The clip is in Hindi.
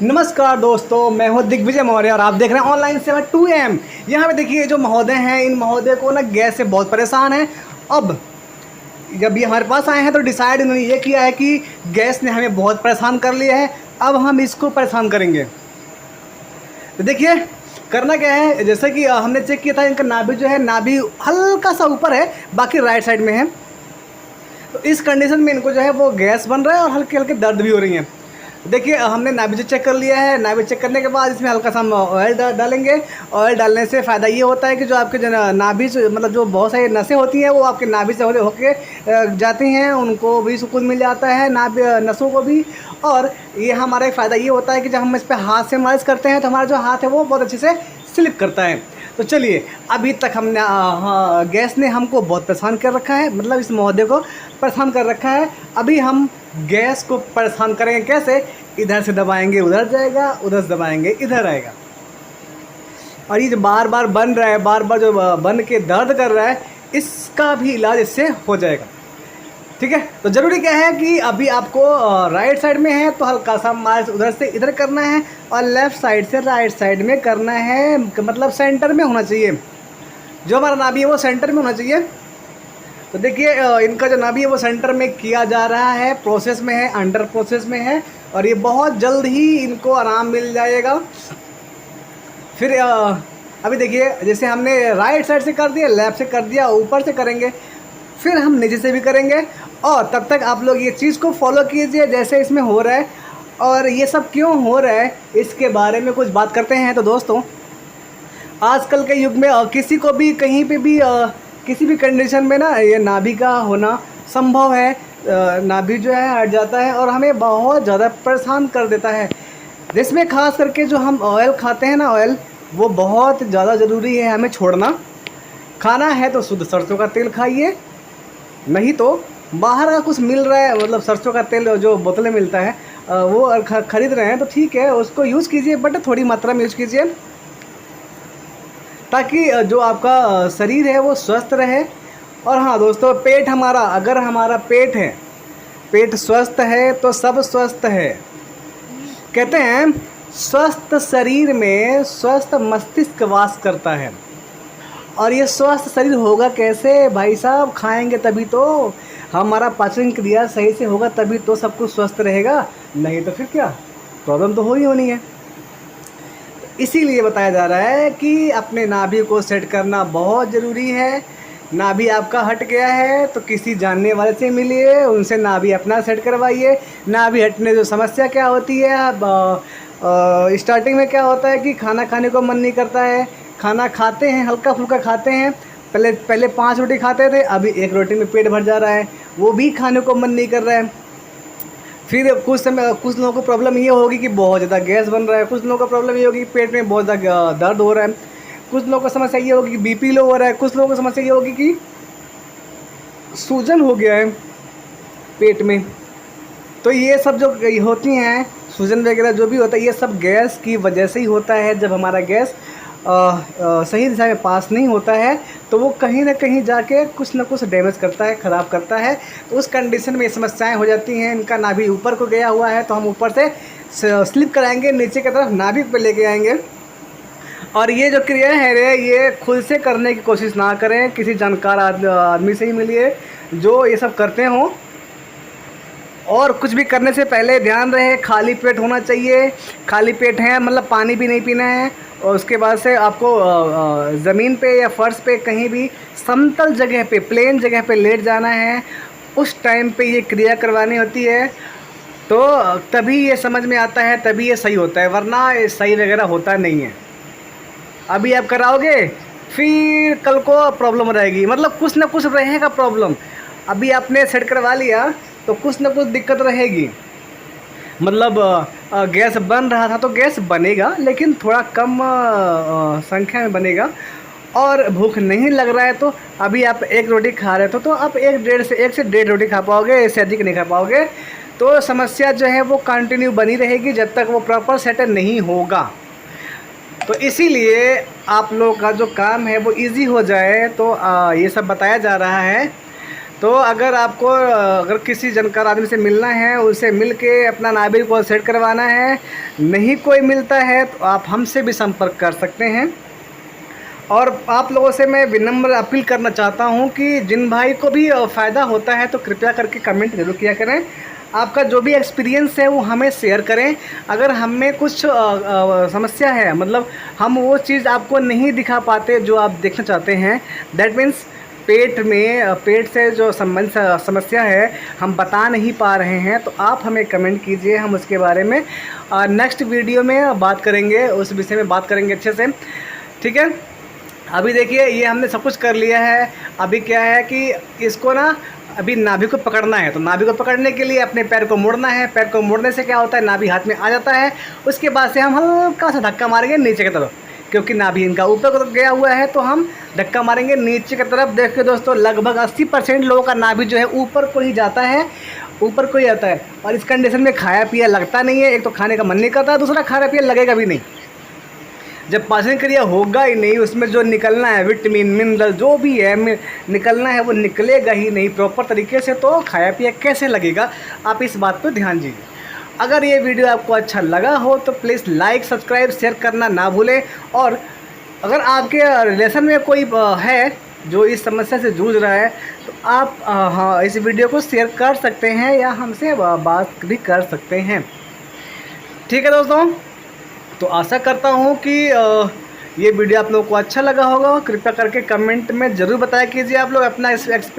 नमस्कार दोस्तों, मैं हूं दिग्विजय मौर्य और आप देख रहे हैं ऑनलाइन सेवा 2M। यहाँ पे देखिए जो महोदय हैं, इन महोदय को ना गैस से बहुत परेशान है। अब जब ये हमारे पास आए हैं तो डिसाइड इन्होंने ये किया है कि गैस ने हमें बहुत परेशान कर लिया है, अब हम इसको परेशान करेंगे। तो देखिए करना क्या है, जैसे कि हमने चेक किया था, इनका नाभि जो है, नाभि हल्का सा ऊपर है, बाकी राइट साइड में है। तो इस कंडीशन में इनको जो है वो गैस बन रहा है और हल्के हल्के दर्द भी हो रही हैं। देखिए हमने नाभि जो चेक कर लिया है, नाभि चेक करने के बाद इसमें हल्का सा हम ऑयल डालेंगे। ऑयल डालने से फ़ायदा ये होता है कि जो आपके जो नाभि से मतलब जो बहुत सारी नसें होती हैं वो आपके नाभि से होके जाती हैं, उनको भी सुकून मिल जाता है, नाभि नसों को भी। और ये हमारा एक फ़ायदा ये होता है कि जब हम इस पर हाथ से मालिश करते हैं तो हमारा जो हाथ है वो बहुत अच्छे से स्लिप करता है। तो चलिए, अभी तक हमने गैस ने हमको बहुत परेशान कर रखा है, मतलब इस महोदय को परेशान कर रखा है। अभी हम गैस को परेशान करेंगे कैसे? इधर से दबाएंगे उधर जाएगा, उधर से दबाएंगे इधर आएगा। और ये जो बार बार बन रहा है, बार बार जो बन के दर्द कर रहा है, इसका भी इलाज इससे हो जाएगा। ठीक है, तो ज़रूरी क्या है कि अभी आपको राइट साइड में है तो हल्का सा मालिश उधर से इधर करना है और लेफ़्ट साइड से राइट साइड में करना है, मतलब सेंटर में होना चाहिए। जो हमारा नाभि है वो सेंटर में होना चाहिए। तो देखिए इनका जो नाभि है वो सेंटर में किया जा रहा है, प्रोसेस में है, अंडर प्रोसेस में है, और ये बहुत जल्द ही इनको आराम मिल जाएगा। फिर अभी देखिए जैसे हमने राइट साइड से कर दिया, लेफ़्ट से कर दिया, ऊपर से करेंगे, फिर हम नीचे से भी करेंगे। और तब तक आप लोग ये चीज़ को फॉलो कीजिए जैसे इसमें हो रहा है। और ये सब क्यों हो रहा है इसके बारे में कुछ बात करते हैं। तो दोस्तों, आजकल के युग में किसी को भी कहीं पे भी किसी भी कंडीशन में ना ये नाभि का होना संभव है। नाभि जो है हट जाता है और हमें बहुत ज़्यादा परेशान कर देता है, जिसमें ख़ास करके जो हम ऑयल खाते हैं ना, ऑयल वो बहुत ज़्यादा ज़रूरी है हमें छोड़ना। खाना है तो शुद्ध सरसों का तेल खाइए, नहीं तो बाहर का कुछ मिल रहा है, मतलब सरसों का तेल जो बोतलें मिलता है वो ख़रीद रहे हैं तो ठीक है, उसको यूज़ कीजिए, बट थोड़ी मात्रा में यूज़ कीजिए, ताकि जो आपका शरीर है वो स्वस्थ रहे। और हाँ दोस्तों, पेट हमारा, अगर हमारा पेट है, पेट स्वस्थ है तो सब स्वस्थ है। कहते हैं स्वस्थ शरीर में स्वस्थ मस्तिष्क वास करता है। और ये स्वस्थ शरीर होगा कैसे भाई साहब? खाएंगे तभी तो, हमारा पाचन क्रिया सही से होगा तभी तो सब कुछ स्वस्थ रहेगा, नहीं तो फिर क्या, प्रॉब्लम तो हो ही होनी है। इसीलिए बताया जा रहा है कि अपने नाभि को सेट करना बहुत ज़रूरी है। नाभि आपका हट गया है तो किसी जानने वाले से मिलिए, उनसे नाभि अपना सेट करवाइए। नाभि हटने जो समस्या क्या होती है, स्टार्टिंग में क्या होता है कि खाना खाने को मन नहीं करता है, खाना खाते हैं हल्का फुल्का खाते हैं, पहले 5 रोटी खाते थे, अभी 1 रोटी में पेट भर जा रहा है, वो भी खाने को मन नहीं कर रहा है। फिर कुछ समय कुछ लोगों को प्रॉब्लम ये होगी कि बहुत ज़्यादा गैस बन रहा है, कुछ लोगों को प्रॉब्लम ये होगी कि पेट में बहुत ज़्यादा दर्द हो रहा है, कुछ लोगों को समस्या ये होगी कि बीपी लो हो रहा है, कुछ लोगों को समस्या ये होगी कि सूजन हो गया है पेट में। तो ये सब जो होती हैं सूजन वगैरह जो भी होता है, ये सब गैस की वजह से ही होता है। जब हमारा गैस सही दिशा में पास नहीं होता है तो वो कहीं ना कहीं जाके कुछ ना कुछ डैमेज करता है, ख़राब करता है। तो उस कंडीशन में ये समस्याएं हो जाती हैं। इनका नाभि ऊपर को गया हुआ है तो हम ऊपर से स्लिप कराएंगे, नीचे की तरफ नाभि पे लेके आएंगे। और ये जो क्रिया है रे, ये खुद से करने की कोशिश ना करें, किसी जानकार आदमी से ही मिलिए जो ये सब करते हों। और कुछ भी करने से पहले ध्यान रहे खाली पेट होना चाहिए। खाली पेट है मतलब पानी भी नहीं पीना है। और उसके बाद से आपको ज़मीन पे या फर्श पे कहीं भी समतल जगह पे, प्लेन जगह पे लेट जाना है। उस टाइम पे ये क्रिया करवानी होती है, तो तभी ये समझ में आता है, तभी ये सही होता है, वरना ये सही वगैरह होता नहीं है। अभी आप कराओगे फिर कल को प्रॉब्लम रहेगी, मतलब कुछ ना कुछ रहेगा प्रॉब्लम। अभी आपने सेट करवा लिया तो कुछ ना कुछ दिक्कत रहेगी। मतलब गैस बन रहा था तो गैस बनेगा, लेकिन थोड़ा कम संख्या में बनेगा। और भूख नहीं लग रहा है तो अभी आप 1 रोटी खा रहे हो तो आप 1 से 1.5 रोटी खा पाओगे, इससे अधिक नहीं खा पाओगे। तो समस्या जो है वो कंटिन्यू बनी रहेगी जब तक वो प्रॉपर सेटल नहीं होगा। तो इसीलिए आप लोगों का जो काम है वो इजी हो जाए, तो ये सब बताया जा रहा है। तो अगर आपको अगर किसी जानकार आदमी से मिलना है, उनसे मिल के अपना नाभि को सेट करवाना है, नहीं कोई मिलता है तो आप हमसे भी संपर्क कर सकते हैं। और आप लोगों से मैं विनम्र अपील करना चाहता हूं कि जिन भाई को भी फ़ायदा होता है तो कृपया करके कमेंट ज़रूर किया करें। आपका जो भी एक्सपीरियंस है वो हमें शेयर करें। अगर हमें कुछ समस्या है, मतलब हम वो चीज़ आपको नहीं दिखा पाते जो आप देखना चाहते हैं, दैट मीन्स पेट से जो समस्या है हम बता नहीं पा रहे हैं, तो आप हमें कमेंट कीजिए, हम उसके बारे में नेक्स्ट वीडियो में बात करेंगे, उस विषय में बात करेंगे अच्छे से। ठीक है, अभी देखिए ये हमने सब कुछ कर लिया है। अभी क्या है कि इसको ना अभी नाभि को पकड़ना है, तो नाभि को पकड़ने के लिए अपने पैर को मोड़ना है। पैर को मोड़ने से क्या होता है, नाभि हाथ में आ जाता है। उसके बाद से हम हल्का सा धक्का मारेंगे नीचे की तरफ, क्योंकि नाभि इनका ऊपर को गया हुआ है, तो हम धक्का मारेंगे नीचे की तरफ। देखिए दोस्तों, लगभग 80% लोगों का नाभि जो है ऊपर को ही जाता है, ऊपर को ही आता है। और इस कंडीशन में खाया पिया लगता नहीं है। एक तो खाने का मन नहीं करता, दूसरा खाया पिया लगेगा भी नहीं। जब पाचन क्रिया होगा ही नहीं, उसमें जो निकलना है विटामिन मिनरल जो भी है निकलना है, वो निकलेगा ही नहीं प्रॉपर तरीके से, तो खाया पिया कैसे लगेगा। आप इस बात पर ध्यान दीजिए। अगर ये वीडियो आपको अच्छा लगा हो तो प्लीज़ लाइक सब्सक्राइब शेयर करना ना भूलें। और अगर आपके रिलेशन में कोई है जो इस समस्या से जूझ रहा है, तो आप हाँ इस वीडियो को शेयर कर सकते हैं या हमसे बात भी कर सकते हैं। ठीक है दोस्तों, तो आशा करता हूँ कि ये वीडियो आप लोगों को अच्छा लगा होगा। कृपया करके कमेंट में ज़रूर बताया कीजिए आप लोग अपना इस एक्सपीरियंस।